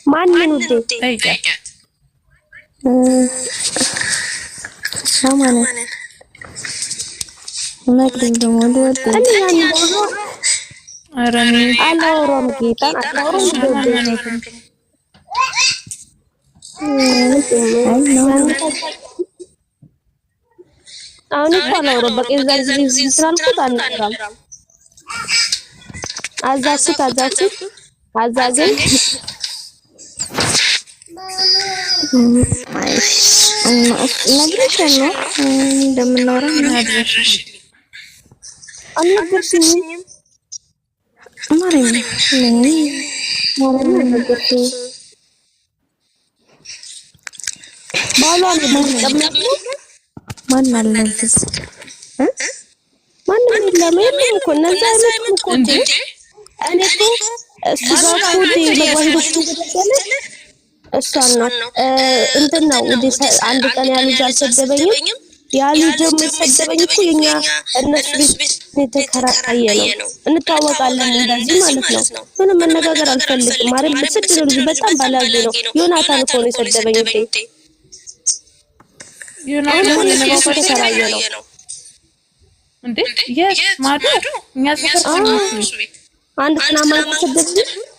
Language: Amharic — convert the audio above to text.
ማንን ውዴ ማንን ነግሪኝ ደግሞ ወደ አረሚ አላወራም ጌታን አላወራም አሁን እኮ አላወራም በቃ የዛን ጊዜ ስላልኩት አልነበረም አዛኩት አዛገኝ ነግሬሻለሁ እንደምናወራ ነግሬሽ አልነገርሽኝም ማርያም ነገርሽኝ ባሏን ማን አለልስ ማንም የለም እኮ እነዛ አይነት እኮ እንዴ እኔ እኮ እሱ ጋር እኮ ለጓደኞቹ እሷን ነው እንትን ነው አንድ ቀን ያ ልጅ አልሰደበኝም ያ ልጅ ደግሞ የሰደበኝ እኮ የኛ እነሱ ቤት የተከራየ ነው እንታወቃለን እንደዚህ ማለት ነው ምንም መነጋገር አልፈልግም ማለት በስድብ ልጅ በጣም ባላጌ ነው ዮናታን እኮ ነው የሰደበኝ እንዴ ዮናታን የተከራየ ነው እንዴ የስ ማዶ እኛ ሰፈር አንድ ቀን ማን ተሰደበኝ